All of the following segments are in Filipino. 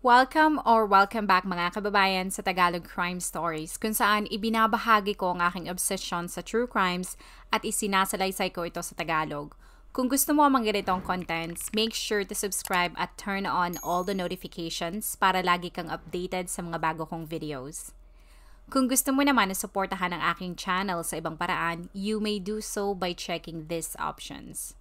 Welcome back mga kababayan sa Tagalog Crime Stories, kung saan ibinabahagi ko ang aking obsession sa true crimes at isinasalaysay ko ito sa Tagalog. Kung gusto mo ang mga ganitong contents, make sure to subscribe at turn on all the notifications para lagi kang updated sa mga bago kong videos. Kung gusto mo naman na suportahan ang aking channel sa ibang paraan, you may do so by checking these options.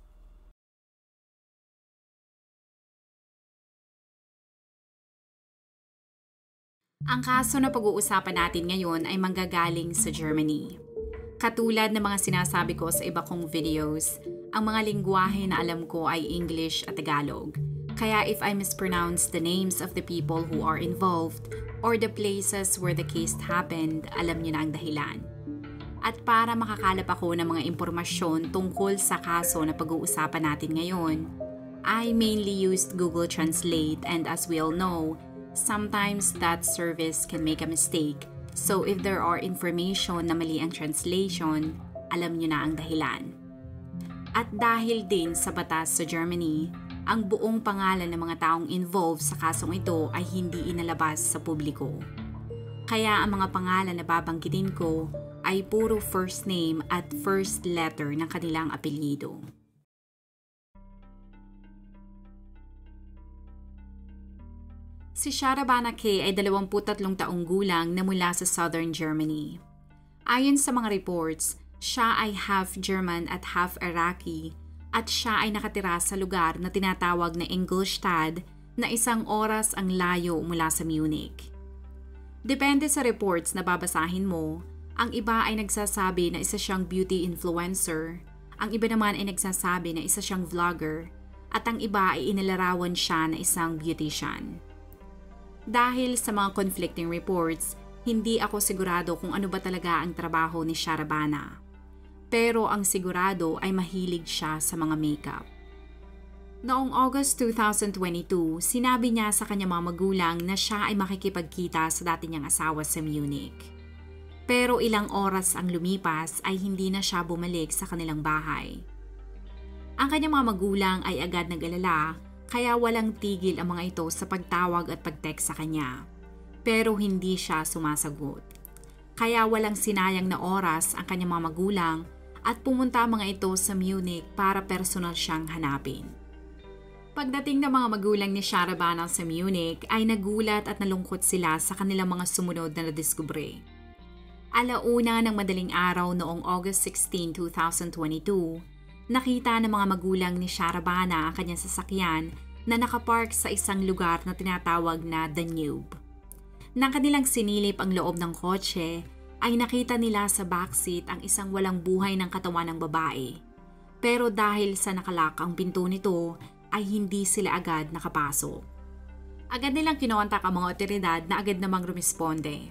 Ang kaso na pag-uusapan natin ngayon ay manggagaling sa Germany. Katulad ng mga sinasabi ko sa iba kong videos, ang mga lingwahe na alam ko ay English at Tagalog. Kaya if I mispronounce the names of the people who are involved or the places where the case happened, alam niyo na ang dahilan. At para makakalap ako ng mga impormasyon tungkol sa kaso na pag-uusapan natin ngayon, I mainly used Google Translate, and as we all know, sometimes that service can make a mistake. So if there are information na mali ang translation, alam nyo na ang dahilan. At dahil din sa batas sa Germany, ang buong pangalan ng mga taong involved sa kasong ito ay hindi inalabas sa publiko. Kaya ang mga pangalan na babanggitin ko ay puro first name at first letter ng kanilang apelyido. Si Sharabana K. ay 23 taong gulang na mula sa Southern Germany. Ayon sa mga reports, siya ay half German at half Iraqi at siya ay nakatira sa lugar na tinatawag na Ingolstadt na 1 oras ang layo mula sa Munich. Depende sa reports na babasahin mo, ang iba ay nagsasabi na isa siyang beauty influencer, ang iba naman ay nagsasabi na isa siyang vlogger, at ang iba ay inilarawan siya na isang beautician. Dahil sa mga conflicting reports, hindi ako sigurado kung ano ba talaga ang trabaho ni Sharabana. Pero ang sigurado ay mahilig siya sa mga makeup. Noong August 2022, sinabi niya sa kanyang mga magulang na siya ay makikipagkita sa dati niyang asawa sa Munich. Pero ilang oras ang lumipas ay hindi na siya bumalik sa kanilang bahay. Ang kanyang mga magulang ay agad nag-alala, kaya walang tigil ang mga ito sa pagtawag at pag-text sa kanya. Pero hindi siya sumasagot. Kaya walang sinayang na oras ang kanyang mga magulang at pumunta ang mga ito sa Munich para personal siyang hanapin. Pagdating ng mga magulang ni Sharabana sa Munich ay nagulat at nalungkot sila sa kanilang mga sumunod na nadiskubre. Alauna ng madaling araw noong August 16, 2022, nakita ng mga magulang ni Sharabana ang kanyang sasakyan na nakapark sa isang lugar na tinatawag na Danube. Nang kanilang sinilip ang loob ng kotse, ay nakita nila sa backseat ang isang walang buhay ng katawan ng babae. Pero dahil sa nakalak ang pinto nito, ay hindi sila agad nakapasok. Agad nilang kinontak ang mga otoridad na agad namang rumisponde.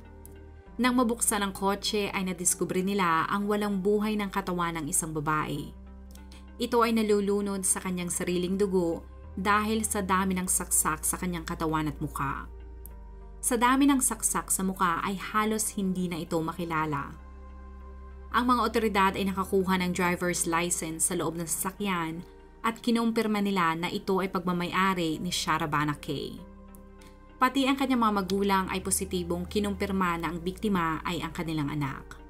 Nang mabuksan ang kotse ay nadiskubre nila ang walang buhay ng katawan ng isang babae. Ito ay nalulunod sa kanyang sariling dugo dahil sa dami ng saksak sa kanyang katawan at mukha. Sa dami ng saksak sa mukha ay halos hindi na ito makilala. Ang mga otoridad ay nakakuha ng driver's license sa loob ng sasakyan at kinumpirma nila na ito ay pagmamay-ari ni Sharabana K. Pati ang kanyang mga magulang ay positibong kinumpirma na ang biktima ay ang kanilang anak.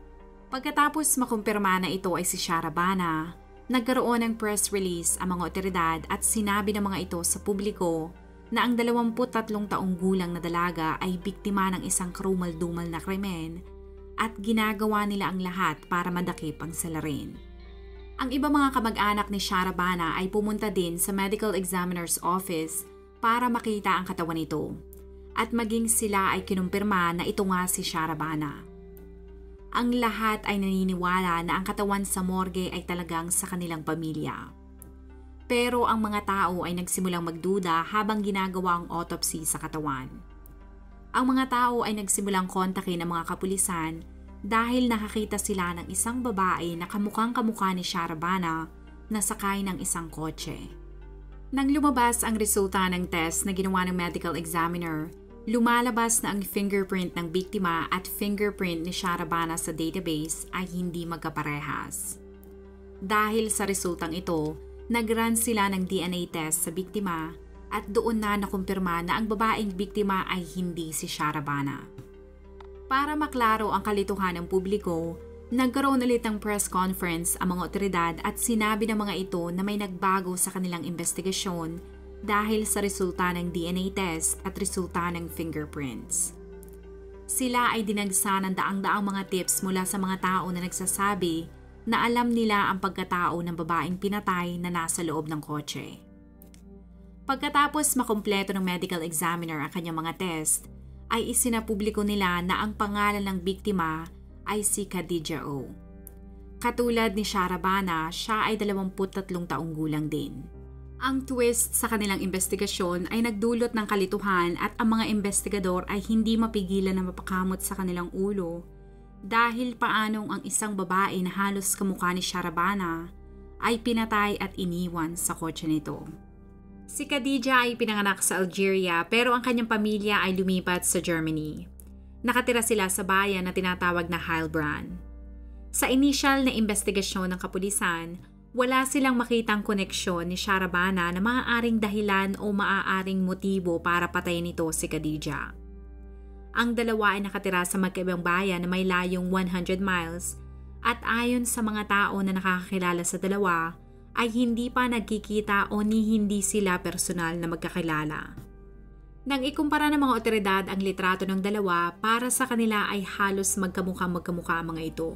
Pagkatapos makumpirma na ito ay si Sharabana, nagkaroon ng press release ang mga otoridad at sinabi ng mga ito sa publiko na ang 23 taong gulang na dalaga ay biktima ng isang karumal-dumal na krimen at ginagawa nila ang lahat para madakip ang salarin. Ang iba mga kamag-anak ni Sharabana ay pumunta din sa medical examiner's office para makita ang katawan nito at maging sila ay kinumpirma na ito nga si Sharabana. Ang lahat ay naniniwala na ang katawan sa morgue ay talagang sa kanilang pamilya. Pero ang mga tao ay nagsimulang magduda habang ginagawa ang autopsy sa katawan. Ang mga tao ay nagsimulang kontakin ang mga kapulisan dahil nakakita sila ng isang babae na kamukhang-kamukha ni Sharabana na sakay ng isang kotse. Nang lumabas ang resulta ng test na ginawa ng medical examiner, lumalabas na ang fingerprint ng biktima at fingerprint ni Sharabana sa database ay hindi magkaparehas. Dahil sa resultang ito, nag-run sila ng DNA test sa biktima at doon na nakumpirma na ang babaeng biktima ay hindi si Sharabana. Para maklaro ang kalituhan ng publiko, nagkaroon ulit ng press conference ang mga otoridad at sinabi ng mga ito na may nagbago sa kanilang investigasyon dahil sa resulta ng DNA test at resulta ng fingerprints. Sila ay dinagsa ng daang-daang mga tips mula sa mga tao na nagsasabi na alam nila ang pagkatao ng babaeng pinatay na nasa loob ng kotse. Pagkatapos makumpleto ng medical examiner ang kanyang mga test, ay isinapubliko nila na ang pangalan ng biktima ay si Khadija O. Katulad ni Sharabana, siya ay 23 taong gulang din. Ang twist sa kanilang investigasyon ay nagdulot ng kalituhan at ang mga investigador ay hindi mapigilan na mapakamot sa kanilang ulo dahil paanong ang isang babae na halos kamukha ni Sharabana ay pinatay at iniwan sa kotse nito. Si Khadija ay pinanganak sa Algeria pero ang kanyang pamilya ay lumipat sa Germany. Nakatira sila sa bayan na tinatawag na Heilbronn. Sa initial na investigasyon ng kapulisan, wala silang makitang koneksyon ni Sharabana na maaaring dahilan o maaaring motibo para patayin nito si Khadija. Ang dalawa ay nakatira sa magkaibang bayan na may layong 100 miles at ayon sa mga tao na nakakakilala sa dalawa, ay hindi pa nagkikita o hindi sila personal na magkakilala. Nang ikumpara ng mga otoridad ang litrato ng dalawa, para sa kanila ay halos magkamukha ang mga ito.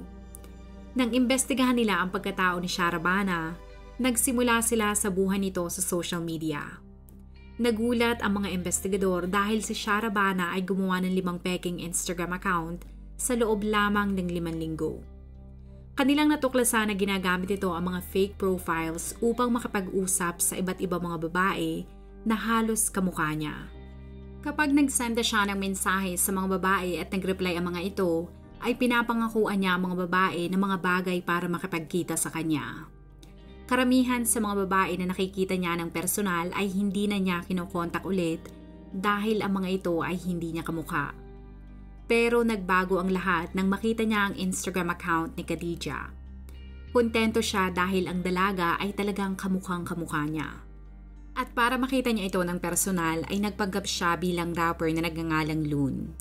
Nang imbestigahan nila ang pagkatao ni Sharabana, nagsimula sila sa buhay nito sa social media. Nagulat ang mga investigador dahil si Sharabana ay gumawa ng 5 peking Instagram account sa loob lamang ng 5 linggo. Kanilang natuklasan na ginagamit ito ang mga fake profiles upang makapag-usap sa iba't ibang mga babae na halos kamukha niya. Kapag nagsenda siya ng mensahe sa mga babae at nag-reply ang mga ito, ay pinapangakuan niya ang mga babae ng mga bagay para makapagkita sa kanya. Karamihan sa mga babae na nakikita niya ng personal ay hindi na niya kinokontak ulit dahil ang mga ito ay hindi niya kamukha. Pero nagbago ang lahat nang makita niya ang Instagram account ni Khadija. Kontento siya dahil ang dalaga ay talagang kamukhang-kamukha niya. At para makita niya ito ng personal ay nagpanggap siya bilang rapper na nagngangalang Loon.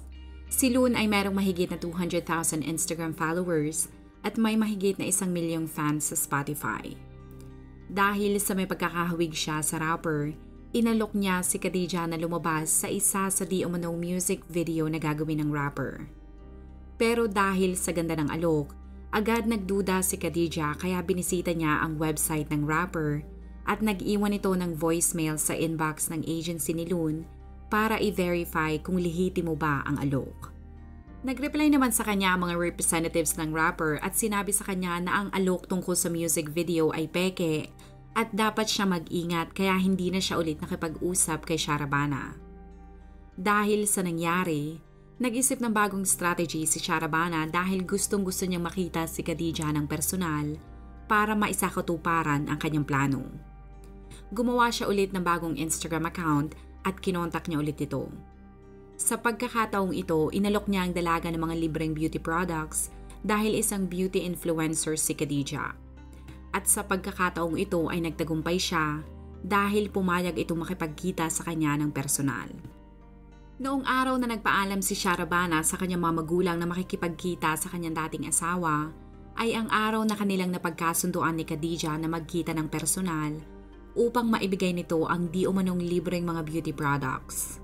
Si Loon ay merong mahigit na 200,000 Instagram followers at may mahigit na 1 milyong fans sa Spotify. Dahil sa may pagkakahawig siya sa rapper, inalok niya si Khadija na lumabas sa isa sa di umanong music video na gagawin ng rapper. Pero dahil sa ganda ng alok, agad nagduda si Khadija kaya binisita niya ang website ng rapper at nag-iwan ito ng voicemail sa inbox ng agency ni Loon para i-verify kung lehitimo ba ang alok. Nag-reply naman sa kanya ang mga representatives ng rapper at sinabi sa kanya na ang alok tungkol sa music video ay peke at dapat siya mag-ingat kaya hindi na siya ulit nakipag-usap kay Sharabana. Dahil sa nangyari, nag-isip ng bagong strategy si Sharabana dahil gustong-gusto niyang makita si Khadija ng personal para maisakatuparan ang kanyang plano. Gumawa siya ulit ng bagong Instagram account at kinontak niya ulit ito. Sa pagkakataong ito, inalok niya ang dalaga ng mga libreng beauty products dahil isang beauty influencer si Khadija. At sa pagkakataong ito ay nagtagumpay siya dahil pumayag itong makipagkita sa kanya ng personal. Noong araw na nagpaalam si Sharabana sa kanyang mga magulang na makikipagkita sa kanyang dating asawa, ay ang araw na kanilang napagkasunduan ni Khadija na magkita ng personal upang maibigay nito ang di umanong libreng mga beauty products.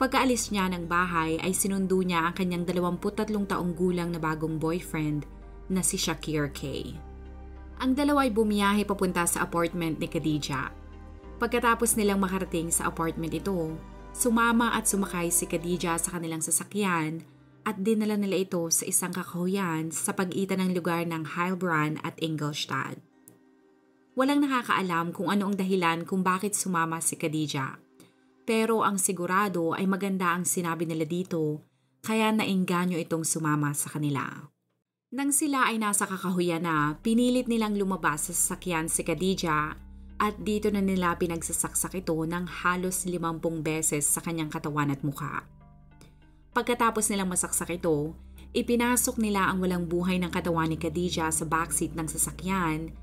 Pagkaalis niya ng bahay ay sinundo niya ang kanyang 23 taong gulang na bagong boyfriend na si Shakir K. Ang dalawa ay bumiyahe papunta sa apartment ni Khadija. Pagkatapos nilang makarating sa apartment ito, sumama at sumakay si Khadija sa kanilang sasakyan at dinala nila ito sa isang kakahuyan sa pagitan ng lugar ng Heilbronn at Ingolstadt. Walang nakakaalam kung ano ang dahilan kung bakit sumama si Khadija. Pero ang sigurado ay maganda ang sinabi nila dito kaya naengganyo itong sumama sa kanila. Nang sila ay nasa kakahuyan na, pinilit nilang lumabas sa sasakyan si Khadija at dito na nila pinagsasaksak ito ng halos 50 beses sa kanyang katawan at mukha. Pagkatapos nilang masaksak ito, ipinasok nila ang walang buhay ng katawan ni Khadija sa backseat ng sasakyan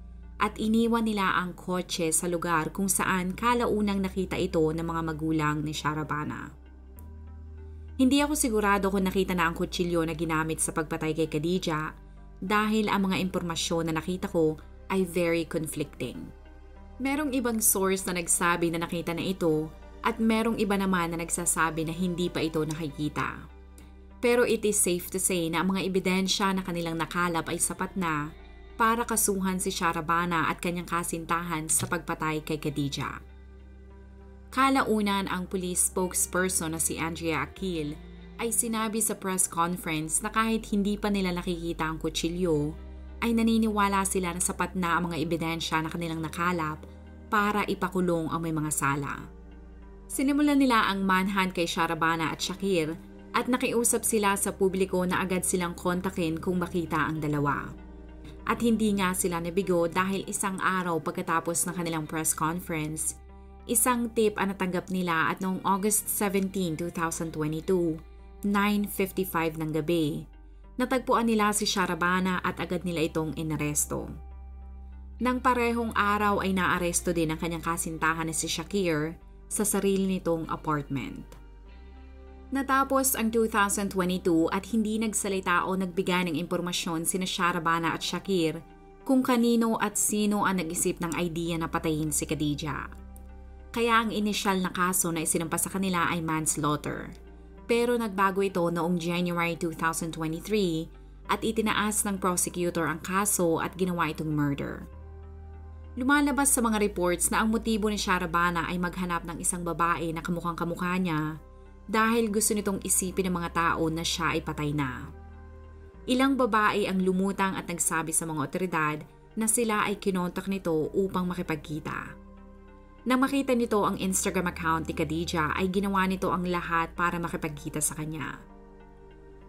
at iniwan nila ang kotse sa lugar kung saan kalaunang nakita ito ng mga magulang ni Sharabana. Hindi ako sigurado kung nakita na ang kutsilyo na ginamit sa pagpatay kay Khadijah dahil ang mga impormasyon na nakita ko ay very conflicting. Merong ibang source na nagsabi na nakita na ito at merong iba naman na nagsasabi na hindi pa ito nakikita. Pero it is safe to say na ang mga ebidensya na kanilang nakalap ay sapat na para kasuhan si Sharabana at kanyang kasintahan sa pagpatay kay Khadijah. Kalaunan ang police spokesperson na si Andrea Akil ay sinabi sa press conference na kahit hindi pa nila nakikita ang kutsilyo, ay naniniwala sila na sapat na ang mga ebidensya na kanilang nakalap para ipakulong ang may mga sala. Sinimulan nila ang manhunt kay Sharabana at Shakir at nakiusap sila sa publiko na agad silang kontakin kung makita ang dalawa. At hindi nga sila nabigo dahil isang araw pagkatapos ng kanilang press conference, isang tip ang natanggap nila at noong August 17, 2022, 9:55 ng gabi, natagpuan nila si Sharabana at agad nila itong inaresto. Nang parehong araw ay naaresto din ang kanyang kasintahan na si Shakir sa sarili nitong apartment. Natapos ang 2022 at hindi nagsalita o nagbigay ng impormasyon sina Sharabana at Shakir kung kanino at sino ang nag-isip ng idea na patayin si Khadijah. Kaya ang inisyal na kaso na isinampa sa kanila ay manslaughter. Pero nagbago ito noong January 2023 at itinaas ng prosecutor ang kaso at ginawa itong murder. Lumalabas sa mga reports na ang motibo ni Sharabana ay maghanap ng isang babae na kamukhang kamukha niya dahil gusto nitong isipin ng mga tao na siya ay patay na. Ilang babae ang lumutang at nagsabi sa mga otoridad na sila ay kinontak nito upang makipagkita. Nang makita nito ang Instagram account ni Khadijah ay ginawa nito ang lahat para makipagkita sa kanya.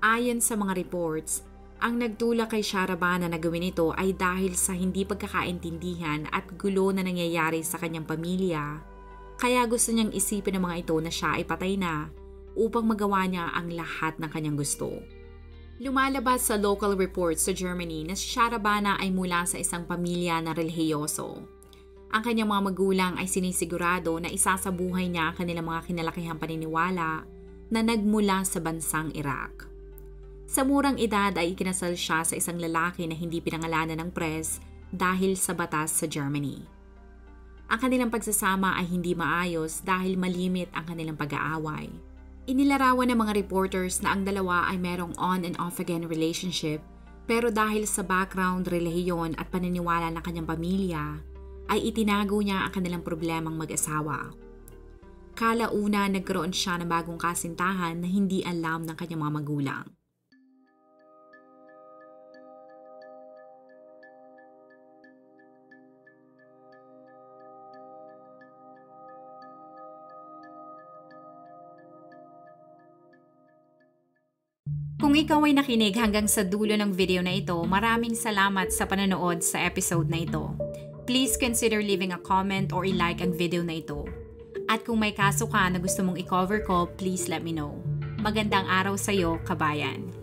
Ayon sa mga reports, ang nagtulak kay Sharabana na gawin ito ay dahil sa hindi pagkakaintindihan at gulo na nangyayari sa kanyang pamilya, kaya gusto niyang isipin ng mga ito na siya ay patay na upang magawa niya ang lahat ng kanyang gusto. Lumalabas sa local reports sa Germany na si Sharabana ay mula sa isang pamilya na relihiyoso. Ang kanyang mga magulang ay sinisigurado na isasabuhay niya ang kanilang mga kinalakihang paniniwala na nagmula sa bansang Iraq. Sa murang edad ay ikinasal siya sa isang lalaki na hindi pinangalanan ng press dahil sa batas sa Germany. Ang kanilang pagsasama ay hindi maayos dahil malimit ang kanilang pag-aaway. Inilarawan ng mga reporters na ang dalawa ay merong on and off again relationship pero dahil sa background, relihiyon at paniniwala ng kanyang pamilya, ay itinago niya ang kanilang problemang mag-asawa. Kalauna nagkaroon siya ng bagong kasintahan na hindi alam ng kanyang mga magulang. Kung ikaw ay nakinig hanggang sa dulo ng video na ito, maraming salamat sa panonood sa episode na ito. Please consider leaving a comment or i-like ang video na ito. At kung may kaso ka na gusto mong i-cover ko, please let me know. Magandang araw sa iyo, kabayan.